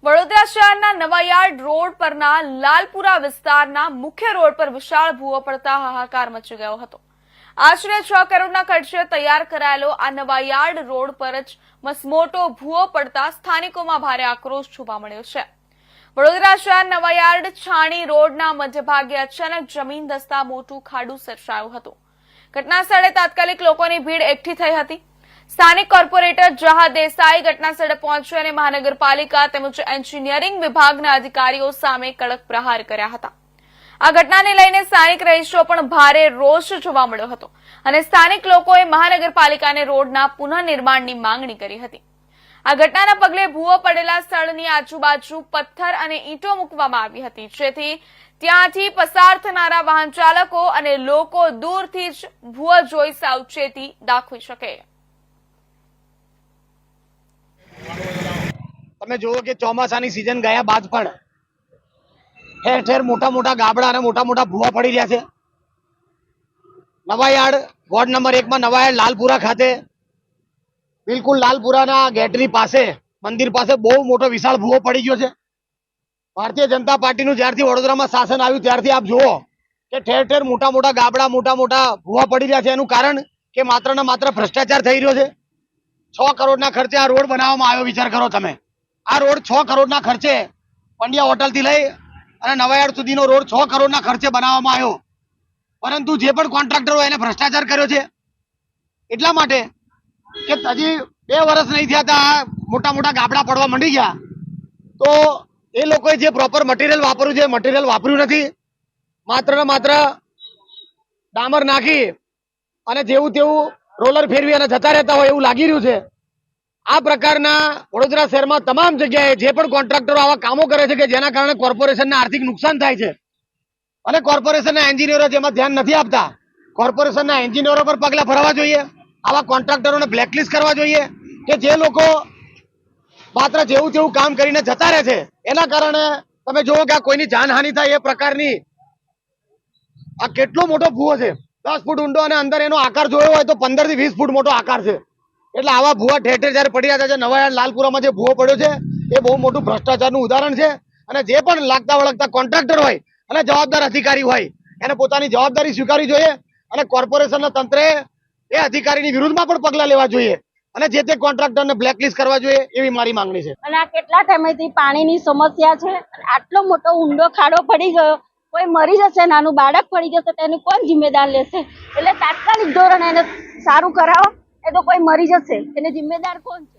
વડોદરા શહેરના નવાયાર્ડ રોડ પરના લાલપુરા વિસ્તારના મુખ્ય રોડ પર વિશાળ ભૂવો પડતા હાહાકાર મચી ગયો હતો। આશરે 6 કરોડના ખર્ચે તૈયાર કરાયેલો આ નવાયાર્ડ રોડ પર જ મસમોટો ભૂવો પડતા સ્થાનિકોમાં ભારે આક્રોશ જોવા મળ્યો છે। વડોદરા શહેર નવાયાર્ડ છાણી રોડના મધ્યભાગે અચાનક જમીન ધસતા મોટું ખાડું સર્જાયું હતું। ઘટના સ્થળે તાત્કાલિક લોકોની ભીડ એકઠી થઈ હતી। સ્થાનિક કોર્પોરેટર જહા દેસાઈ ઘટના સ્થળે પહોંચ્યા અને મહાનગરપાલિકા તેમજ એન્જિનિયરિંગ વિભાગના અધિકારીઓ સામે કડક પ્રહાર કર્યા હતા। આ ઘટનાને લઈને સ્થાનિક રહીશો પણ ભારે રોષ જોવા મળ્યો હતો અને સ્થાનિક લોકોએ મહાનગરપાલિકાને રોડના પુનઃનિર્માણની માંગણી કરી હતી। આ ઘટનાના પગલે ભૂવો પડેલા સ્થળની આજુબાજુ પથ્થર અને ઈંટો મૂકવામાં આવી હતી, જેથી ત્યાંથી પસાર થનારા વાહન ચાલકો અને લોકો દૂરથી જ ભૂવો જોઈ સાવચેતી દાખવી શકે। તમે જુઓ કે ચોમાસાની સીઝન ગયા બાદ પણ ઠેર ઠેર મોટા મોટા ગાબડા અને મોટા મોટા ભૂવા પડી રહ્યા છે। નવાયાર્ડ વોર્ડ નંબર 1 માં નવાયાર્ડ લાલપુરા ખાતે બિલકુલ લાલપુરાના ગેટની પાસે મંદિર પાસે બહુ મોટો વિશાળ ભૂવો પડી ગયો છે। ભારતીય જનતા પાર્ટીનું જ્યારથી વડોદરામાં શાસન આવ્યું ત્યારથી આપ જુઓ કે ઠેર ઠેર મોટા મોટા ગાબડા મોટા મોટા ભૂવા પડી રહ્યા છે। એનું કારણ કે માત્ર ને માત્ર ભ્રષ્ટાચાર થઈ રહ્યો છે। 6 કરોડના ખર્ચે આ રોડ બનાવવામાં આવ્યો। વિચાર કરો તમે, આ રોડ 6 કરોડના ખર્ચે પંડ્યા હોટલ થી લઈ અને નવાયાર્ડ સુધીનો રોડ 6 કરોડના ખર્ચે બનાવવામાં આવ્યો, પરંતુ જે પણ કોન્ટ્રાક્ટરો એને ભ્રષ્ટાચાર કર્યો છે। એટલા માટે કે હજી 2 વર્ષ નહીં થયા હતા મોટા મોટા ગાબડા પડવા માંડી ગયા, તો એ લોકોએ જે પ્રોપર મટીરિયલ વાપર્યું છે મટીરિયલ વાપર્યું નથી। માત્ર ને માત્ર ડામર નાખી અને જેવું તેવું રોલર ફેરવી અને જતા રહેતા હોય એવું લાગી રહ્યું છે। આ પ્રકારના વડોદરા શહેરમાં તમામ જગ્યાએ જે પણ કોન્ટ્રાક્ટરો આવા કામો કરે છે કે જેના કારણે કોર્પોરેશનને આર્થિક નુકસાન થાય છે અને કોર્પોરેશનના એન્જિનિયરો જેમાં ધ્યાન નથી આપતા। કોર્પોરેશનના એન્જિનિયરો પર પગલાં ભરવા જોઈએ, આવા કોન્ટ્રાક્ટરોને બ્લેકલિસ્ટ કરવા જોઈએ કે જે લોકો માત્ર જેવું તેવું કામ કરીને જતા રહે છે। એના કારણે તમે જુઓ કે આ કોઈની જાનહાનિ થાય એ પ્રકારની આ કેટલો મોટો ભૂવો છે, 10 ફૂટ ઊંડો અને અંદર એનો આકાર જોયો હોય તો 15 થી 20 ફૂટ મોટો આકાર છે। એટલે આવા ભૂવા ઠેર ઠેર જયારે પડી રહ્યા છે, નવાયાર્ડ લાલપુરામાં જે ભૂવો પડ્યો છે એ બહુ મોટું ભ્રષ્ટાચારનું ઉદાહરણ છે। અને જે પણ લાગતા વળગતા કોન્ટ્રાક્ટર હોય અને જવાબદાર અધિકારી હોય એને પોતાની જવાબદારી સ્વીકારવી જોઈએ અને કોર્પોરેશનના તંત્રે એ અધિકારીની વિરુદ્ધમાં પણ પગલાં લેવા જોઈએ અને જે તે કોન્ટ્રાક્ટરને બ્લેકલિસ્ટ કરવા જોઈએ એવી મારી માંગણી છે। અને આ કેટલા સમયથી પાણીની સમસ્યા છે, આટલો મોટો ઊંડો ખાડો પડી ગયો, કોઈ મરી જશે, નાનું બાળક પડી જશે તો એનું કોણ જિમ્મેદાર લેશે? એટલે તાત્કાલિક ધોરણે એને સારું કરાવો, એ તો કોઈ મરી જશે, એને જિમ્મેદાર કોણ છે?